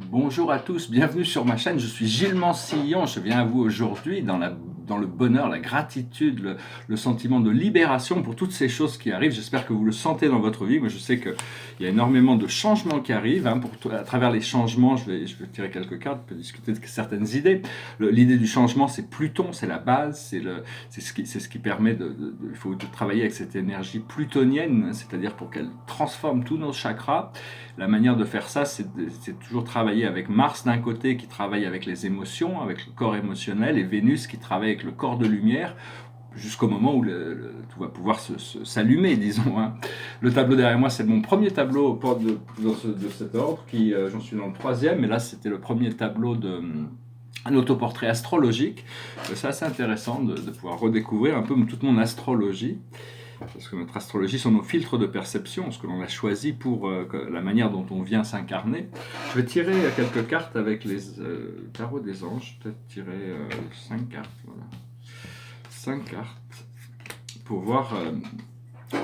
Bonjour à tous, bienvenue sur ma chaîne, je suis Gilles Mansillon, je viens à vous aujourd'hui dans le bonheur, la gratitude, le sentiment de libération pour toutes ces choses qui arrivent. J'espère que vous le sentez dans votre vie. Moi je sais qu'il y a énormément de changements qui arrivent. À travers les changements, je vais tirer quelques cartes, on peut discuter de certaines idées. L'idée du changement, c'est Pluton, c'est la base, c'est ce qui permet il faut travailler avec cette énergie plutonienne, c'est-à-dire pour qu'elle transforme tous nos chakras. La manière de faire ça, c'est toujours travailler avec Mars d'un côté qui travaille avec les émotions, avec le corps émotionnel, et Vénus qui travaille avec le corps de lumière, jusqu'au moment où tout va pouvoir s'allumer, disons. Hein. Le tableau derrière moi, c'est mon premier tableau de cet ordre, j'en suis dans le troisième, mais là c'était le premier tableau un autoportrait astrologique. C'est assez intéressant de pouvoir redécouvrir un peu toute mon astrologie. Parce que notre astrologie sont nos filtres de perception, ce que l'on a choisi pour la manière dont on vient s'incarner. Je vais tirer quelques cartes avec les tarots des anges, peut-être tirer 5 cartes, voilà. 5 cartes, pour voir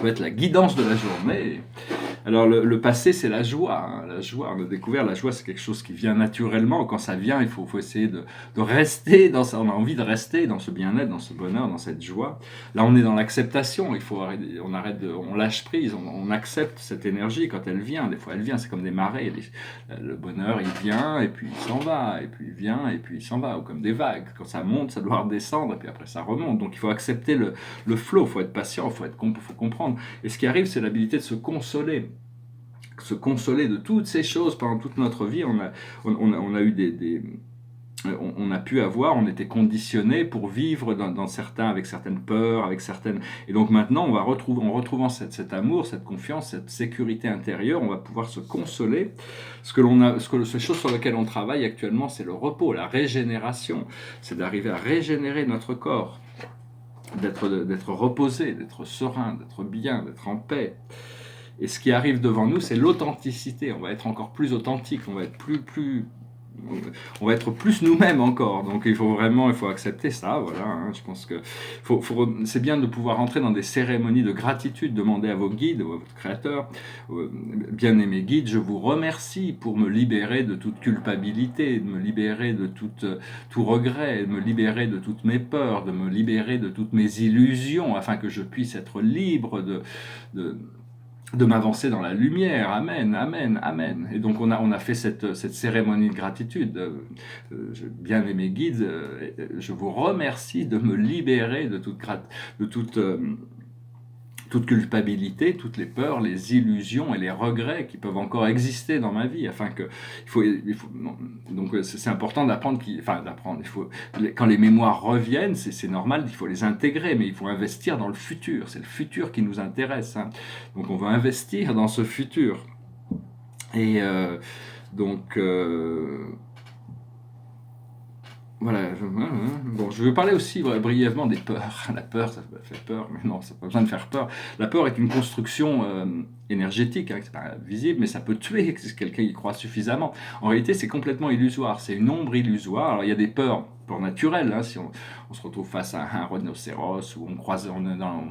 peut-être la guidance de la journée. Alors le passé, c'est la joie. Hein. La joie, on a découvert, la joie, c'est quelque chose qui vient naturellement. Quand ça vient, il faut essayer de rester dans ça. On a envie de rester dans ce bien-être, dans ce bonheur, dans cette joie. Là, on est dans l'acceptation. On lâche prise, on accepte cette énergie quand elle vient. Des fois, elle vient, c'est comme des marées. Le bonheur, il vient et puis il s'en va, et puis il vient et puis il s'en va, ou comme des vagues. Quand ça monte, ça doit redescendre et puis après ça remonte. Donc il faut accepter le flow, il faut être patient, il faut comprendre. Et ce qui arrive, c'est l'habilité de se consoler de toutes ces choses pendant toute notre vie. On a eu on a pu avoir, on était conditionné pour vivre avec certaines peurs, et donc maintenant, en retrouvant cet amour, cette confiance, cette sécurité intérieure, on va pouvoir se consoler. Ces choses sur lesquelles on travaille actuellement, c'est le repos, la régénération, c'est d'arriver à régénérer notre corps, d'être reposé, d'être serein, d'être bien, d'être en paix. Et ce qui arrive devant nous, c'est l'authenticité. On va être encore plus authentique, on va être plus nous-mêmes encore. Donc il faut accepter ça. Voilà. Hein. Je pense que c'est bien de pouvoir entrer dans des cérémonies de gratitude, demander à vos guides, à votre créateur, bien-aimés guides, je vous remercie pour me libérer de toute culpabilité, de me libérer de tout regret, de me libérer de toutes mes peurs, de me libérer de toutes mes illusions, afin que je puisse être libre de m'avancer dans la lumière. Amen, amen, amen. Et donc on a fait cette cérémonie de gratitude. Bien aimé guide, je vous remercie de me libérer de toute culpabilité, toutes les peurs, les illusions et les regrets qui peuvent encore exister dans ma vie, afin que donc c'est important d'apprendre, quand les mémoires reviennent, c'est normal, il faut les intégrer, mais il faut investir dans le futur. C'est le futur qui nous intéresse. Hein. Donc on va investir dans ce futur. Et voilà, je vais parler aussi brièvement des peurs. La peur, ça fait peur, mais non, ça n'a pas besoin de faire peur. La peur est une construction énergétique, hein, c'est pas visible, mais ça peut tuer si quelqu'un y croit suffisamment. En réalité, c'est complètement illusoire, c'est une ombre illusoire. Alors il y a des peurs naturelles, hein, si on se retrouve face à un rhinocéros, ou on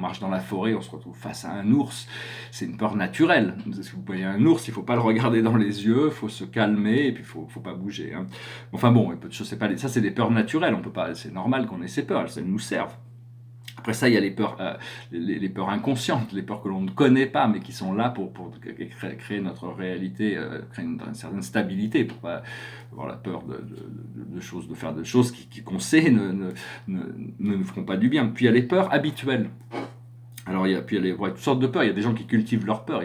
marche dans la forêt, on se retrouve face à un ours, c'est une peur naturelle. Si vous voyez un ours, il ne faut pas le regarder dans les yeux, il faut se calmer, et puis il ne faut pas bouger. Hein. Enfin bon, ça c'est des peurs naturelles, c'est normal qu'on ait ces peurs, elles nous servent. Après ça, il y a les peurs, les peurs inconscientes, les peurs que l'on ne connaît pas, mais qui sont là pour créer notre réalité, créer une certaine stabilité, pour pas avoir la peur de faire des choses qu'on sait ne nous feront pas du bien. Puis il y a les peurs habituelles. Alors, il y a toutes sortes de peurs. Il y a des gens qui cultivent leur peur.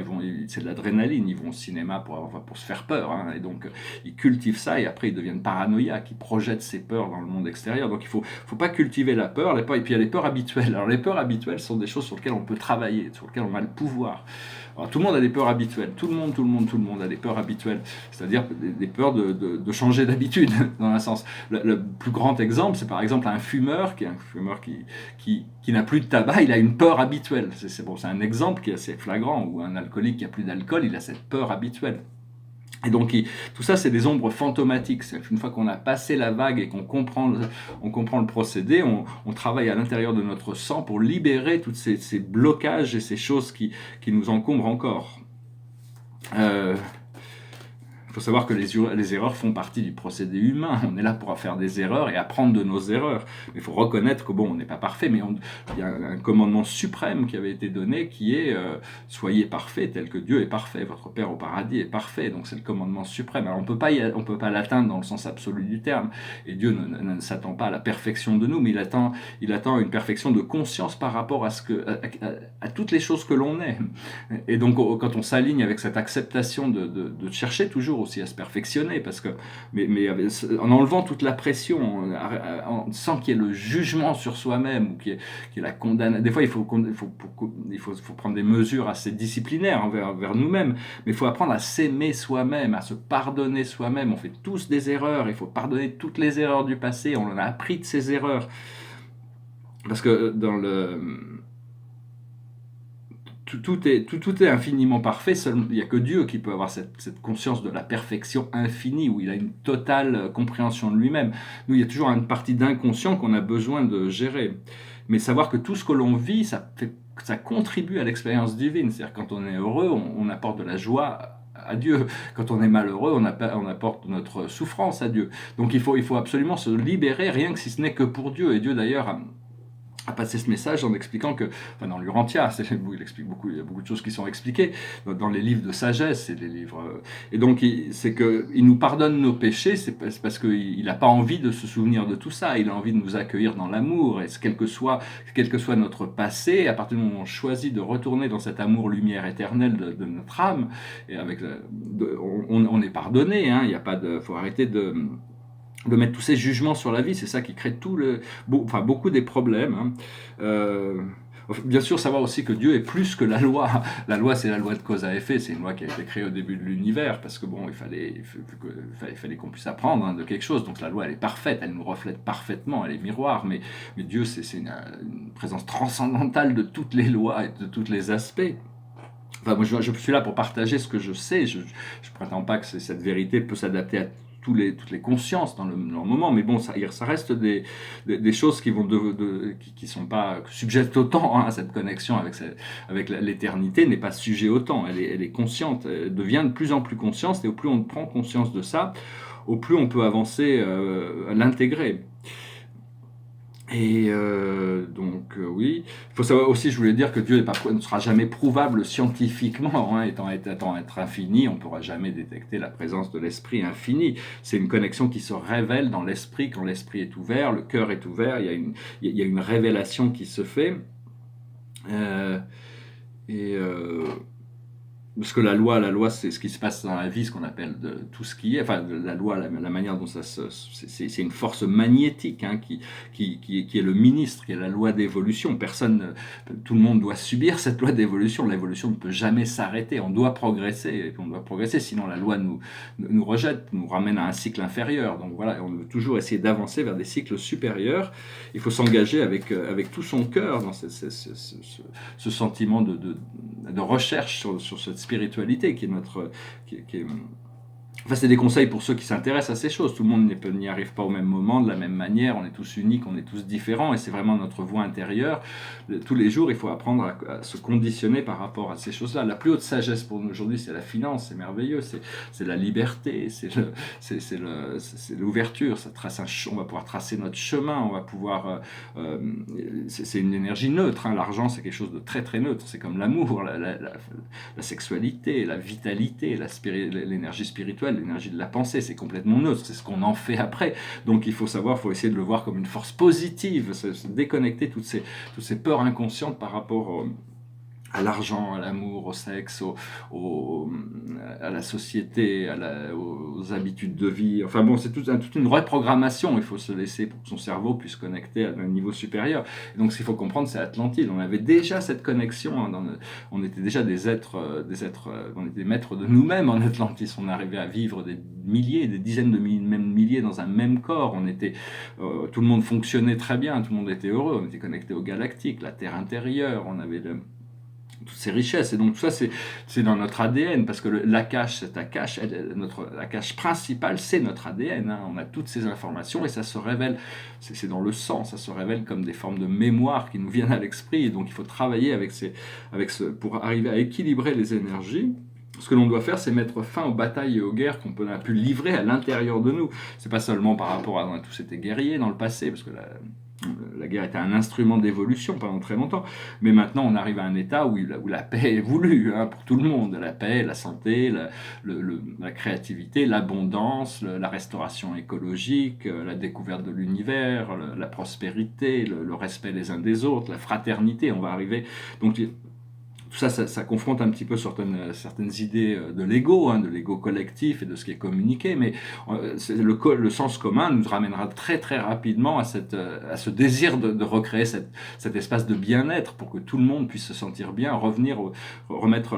C'est de l'adrénaline. Ils vont au cinéma pour se faire peur. Hein, et donc, ils cultivent ça et après, ils deviennent paranoïaques. Ils projettent ces peurs dans le monde extérieur. Donc, il faut pas cultiver la peur. Et puis, il y a les peurs habituelles. Alors, les peurs habituelles sont des choses sur lesquelles on peut travailler, sur lesquelles on a le pouvoir. Alors, tout le monde a des peurs habituelles. Tout le monde a des peurs habituelles. C'est-à-dire des peurs de changer d'habitude, dans un sens. Le plus grand exemple, c'est par exemple un fumeur qui n'a plus de tabac, il a une peur habituelle. C'est un exemple qui est assez flagrant. Ou un alcoolique qui n'a plus d'alcool, il a cette peur habituelle. Et donc, tout ça, c'est des ombres fantomatiques. Une fois qu'on a passé la vague et qu'on comprend le procédé, on travaille à l'intérieur de notre sang pour libérer tous ces blocages et ces choses qui nous encombrent encore. faut savoir que les erreurs font partie du procédé humain. On est là pour faire des erreurs et apprendre de nos erreurs. Mais il faut reconnaître que bon, on n'est pas parfait, mais il y a un commandement suprême qui avait été donné qui est soyez parfaits tel que Dieu est parfait. Votre Père au paradis est parfait. Donc c'est le commandement suprême. Alors on peut pas l'atteindre dans le sens absolu du terme. Et Dieu ne s'attend pas à la perfection de nous, mais il attend une perfection de conscience par rapport à toutes les choses que l'on est. Et donc quand on s'aligne avec cette acceptation de chercher toujours aussi à se perfectionner, parce que mais en enlevant toute la pression, sans qu'il y ait le jugement sur soi-même ou qu'il y ait la condamnation. Des fois il faut prendre des mesures assez disciplinaires envers nous-mêmes, mais il faut apprendre à s'aimer soi-même, à se pardonner soi-même. On fait tous des erreurs, il faut pardonner toutes les erreurs du passé, on en a appris de ces erreurs. Parce que tout est infiniment parfait, il n'y a que Dieu qui peut avoir cette conscience de la perfection infinie, où il a une totale compréhension de lui-même. Nous, il y a toujours une partie d'inconscient qu'on a besoin de gérer. Mais savoir que tout ce que l'on vit, ça contribue à l'expérience divine. C'est-à-dire quand on est heureux, on apporte de la joie à Dieu. Quand on est malheureux, on apporte notre souffrance à Dieu. Donc il faut absolument se libérer, rien que si ce n'est que pour Dieu. Et Dieu d'ailleurs a passé ce message en expliquant que, enfin dans l'Urantia, il explique beaucoup, il y a beaucoup de choses qui sont expliquées dans les livres de sagesse et les livres. Et donc c'est que il nous pardonne nos péchés, c'est parce qu'il n'a pas envie de se souvenir de tout ça. Il a envie de nous accueillir dans l'amour, et quel que soit notre passé, à partir du moment où on choisit de retourner dans cet amour lumière éternelle de notre âme, et on est pardonné. Hein, il y a pas de, faut arrêter de mettre tous ces jugements sur la vie, c'est ça qui crée beaucoup des problèmes. Hein. Bien sûr, savoir aussi que Dieu est plus que la loi. La loi, c'est la loi de cause à effet, c'est une loi qui a été créée au début de l'univers, parce que bon, il fallait qu'on puisse apprendre de quelque chose. Donc la loi, elle est parfaite, elle nous reflète parfaitement, elle est miroir, mais Dieu, c'est une présence transcendantale de toutes les lois et de tous les aspects. Enfin, moi, je suis là pour partager ce que je sais. Je prétends pas que cette vérité peut s'adapter à toutes les consciences dans le moment, mais bon, ça reste des choses qui sont pas subjectes au temps. Hein, cette connexion avec l'éternité n'est pas sujet au temps. Elle est consciente, elle devient de plus en plus consciente, et au plus on prend conscience de ça, au plus on peut avancer à l'intégrer. Et oui, il faut savoir aussi, je voulais dire que Dieu ne sera jamais prouvable scientifiquement, hein, étant être infini, on ne pourra jamais détecter la présence de l'esprit infini. C'est une connexion qui se révèle dans l'esprit, quand l'esprit est ouvert, le cœur est ouvert, il y a une révélation qui se fait. Parce que la loi, c'est ce qui se passe dans la vie, ce qu'on appelle de tout ce qui est. Enfin, la loi, la manière dont c'est une force magnétique, hein, qui est le ministre, qui est la loi d'évolution. Tout le monde doit subir cette loi d'évolution. L'évolution ne peut jamais s'arrêter. On doit progresser, sinon la loi nous rejette, nous ramène à un cycle inférieur. Donc voilà, on veut toujours essayer d'avancer vers des cycles supérieurs. Il faut s'engager avec tout son cœur dans ce sentiment de recherche sur cette spiritualité qui est Enfin, c'est des conseils pour ceux qui s'intéressent à ces choses. Tout le monde n'y arrive pas au même moment, de la même manière. On est tous uniques, on est tous différents, et c'est vraiment notre voie intérieure. Tous les jours, il faut apprendre à se conditionner par rapport à ces choses-là. La plus haute sagesse pour nous aujourd'hui, c'est la finance, c'est merveilleux, c'est la liberté, c'est l'ouverture. On va pouvoir tracer notre chemin, on va pouvoir. C'est une énergie neutre. Hein. L'argent, c'est quelque chose de très très neutre. C'est comme l'amour, la sexualité, la vitalité, l'énergie spirituelle, l'énergie de la pensée, c'est complètement neutre, c'est ce qu'on en fait après. Donc il faut essayer de le voir comme une force positive, se déconnecter toutes ces peurs inconscientes par rapport à l'argent, à l'amour, au sexe, à la société, aux habitudes de vie. Enfin bon, c'est toute une reprogrammation. Il faut se laisser pour que son cerveau puisse connecter à un niveau supérieur. Et donc, ce qu'il faut comprendre, c'est Atlantide. On avait déjà cette connexion. Hein, on était déjà des êtres, on était des maîtres de nous-mêmes en Atlantis. On arrivait à vivre des milliers, des dizaines de même milliers dans un même corps. Tout le monde fonctionnait très bien, tout le monde était heureux. On était connecté aux galactiques, la Terre intérieure. On avait toutes ces richesses, et donc tout ça c'est dans notre ADN, parce que l'Akash, l'Akash principal, c'est notre ADN, hein. On a toutes ces informations et ça se révèle, c'est dans le sang, ça se révèle comme des formes de mémoire qui nous viennent à l'esprit, et donc il faut travailler pour arriver à équilibrer les énergies. Ce que l'on doit faire, c'est mettre fin aux batailles et aux guerres qu'on a pu livrer à l'intérieur de nous. C'est pas seulement par rapport à tous été guerriers dans le passé, parce que la guerre était un instrument d'évolution pendant très longtemps, mais maintenant on arrive à un état où la paix est voulue pour tout le monde. La paix, la santé, la créativité, l'abondance, la restauration écologique, la découverte de l'univers, la prospérité, le respect les uns des autres, la fraternité. On va arriver. Donc tout ça, ça confronte un petit peu certaines idées de l'ego, de l'ego collectif et de ce qui est communiqué, mais le sens commun nous ramènera très très rapidement à ce désir de recréer cet espace de bien-être pour que tout le monde puisse se sentir bien, remettre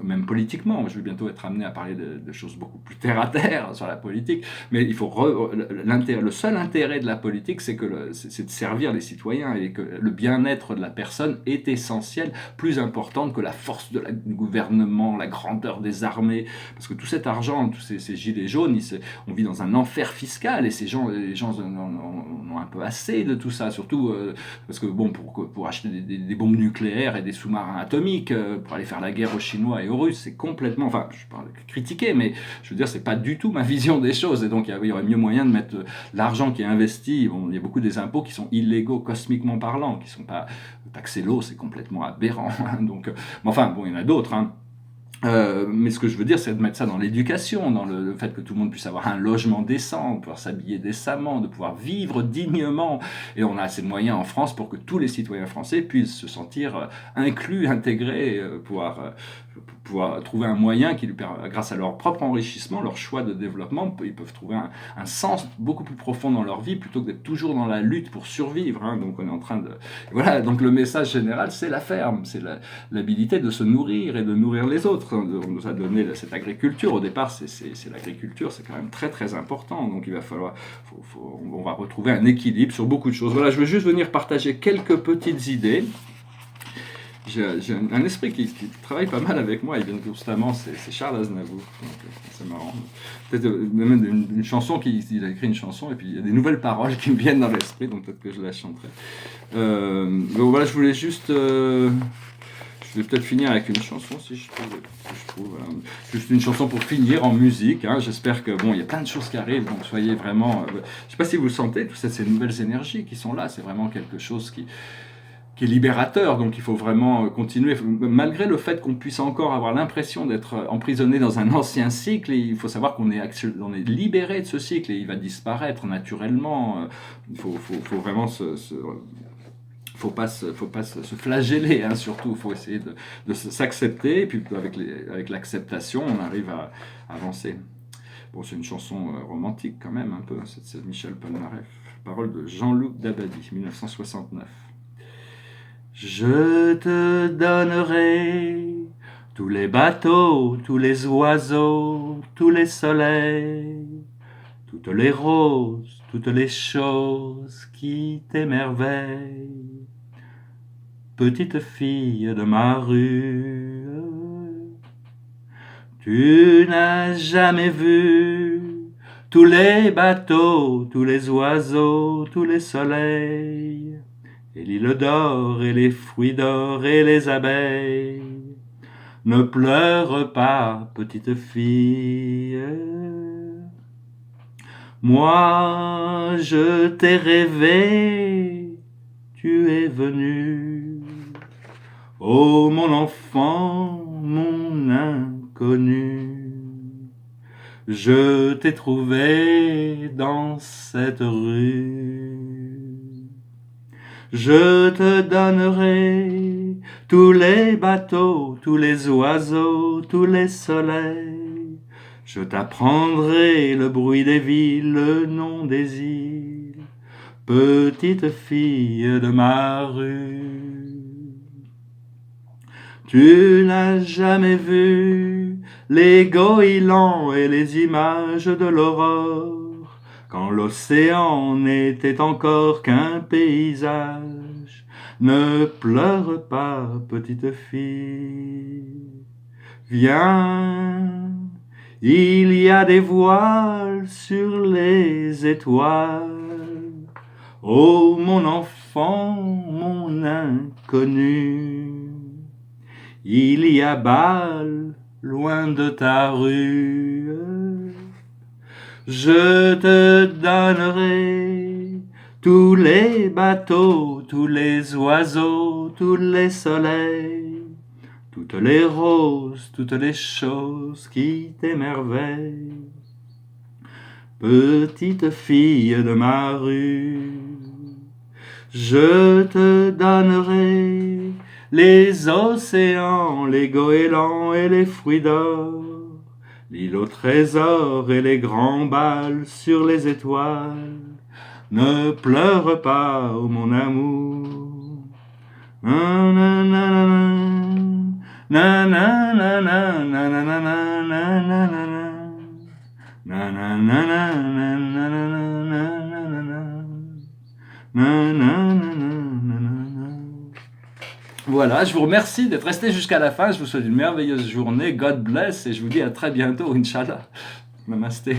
même politiquement. Je vais bientôt être amené à parler de choses beaucoup plus terre à terre sur la politique, mais il faut le seul intérêt de la politique, c'est de servir les citoyens et que le bien-être de la personne est essentiel, plus important que la force du gouvernement, la grandeur des armées, parce que tout cet argent, tous ces gilets jaunes, on vit dans un enfer fiscal, et les gens en ont un peu assez de tout ça, surtout parce que bon, pour acheter des bombes nucléaires et des sous-marins atomiques, pour aller faire la guerre aux Chinois et aux Russes, c'est complètement, enfin, je ne vais pas critiquer, mais je veux dire, c'est pas du tout ma vision des choses, et donc il y aurait mieux moyen de mettre l'argent qui est investi. Bon, il y a beaucoup des impôts qui sont illégaux cosmiquement parlant, qui sont pas taxer l'eau, c'est complètement aberrant. Donc, mais enfin, bon, il y en a d'autres. Mais ce que je veux dire, c'est de mettre ça dans l'éducation, dans le fait que tout le monde puisse avoir un logement décent, de pouvoir s'habiller décemment, de pouvoir vivre dignement. Et on a assez de moyens en France pour que tous les citoyens français puissent se sentir inclus, intégrés, pouvoir trouver un moyen qui lui permet, grâce à leur propre enrichissement, leur choix de développement, ils peuvent trouver un sens beaucoup plus profond dans leur vie plutôt que d'être toujours dans la lutte pour survivre. Donc on est en train de... Voilà, donc le message général, c'est la ferme, c'est l'habilité de se nourrir et de nourrir les autres. On nous a donné cette agriculture. Au départ, c'est l'agriculture, c'est quand même très très important. Donc il va falloir, on va retrouver un équilibre sur beaucoup de choses. Voilà, je veux juste venir partager quelques petites idées. J'ai un esprit qui travaille pas mal avec moi, et bien constamment, c'est Charles Aznavour. C'est marrant. Peut-être même une chanson, il a écrit une chanson, et puis il y a des nouvelles paroles qui me viennent dans l'esprit, donc peut-être que je la chanterai. Donc voilà, je voulais juste... je vais peut-être finir avec une chanson, si je trouve juste une chanson pour finir en musique. J'espère que, bon, il y a plein de choses qui arrivent, donc soyez vraiment... je ne sais pas si vous le sentez, toutes ces nouvelles énergies qui sont là, c'est vraiment quelque chose qui est libérateur, donc il faut vraiment continuer, malgré le fait qu'on puisse encore avoir l'impression d'être emprisonné dans un ancien cycle. Et il faut savoir qu'on est libéré de ce cycle, et il va disparaître naturellement. Il faut vraiment faut pas se flageller, surtout. Il faut essayer de s'accepter, et puis avec l'acceptation, on arrive à avancer. Bon, c'est une chanson romantique quand même, un peu, c'est Michel Polnareff. Parole de Jean-Luc Dabadi, 1969. Je te donnerai tous les bateaux, tous les oiseaux, tous les soleils, toutes les roses, toutes les choses qui t'émerveillent. Petite fille de ma rue, tu n'as jamais vu tous les bateaux, tous les oiseaux, tous les soleils, et l'île d'or, et les fruits d'or, et les abeilles. Ne pleure pas, petite fille. Moi, je t'ai rêvé, tu es venu. Oh, mon enfant, mon inconnu, je t'ai trouvé dans cette rue. Je te donnerai tous les bateaux, tous les oiseaux, tous les soleils. Je t'apprendrai le bruit des villes, le nom des îles, petite fille de ma rue. Tu n'as jamais vu les goélands et les images de l'aurore, quand l'océan n'était encore qu'un paysage. Ne pleure pas, petite fille. Viens, il y a des voiles sur les étoiles. Oh, mon enfant, mon inconnu, il y a bal loin de ta rue. Je te donnerai tous les bateaux, tous les oiseaux, tous les soleils, toutes les roses, toutes les choses qui t'émerveillent. Petite fille de ma rue, je te donnerai les océans, les goélands et les fruits d'or, l'île au trésor et les grands bals sur les étoiles. Ne pleure pas, oh mon amour. Nanana, nanana, nanana, nanana. Voilà, je vous remercie d'être resté jusqu'à la fin. Je vous souhaite une merveilleuse journée. God bless et je vous dis à très bientôt, Inch'Allah. Namasté.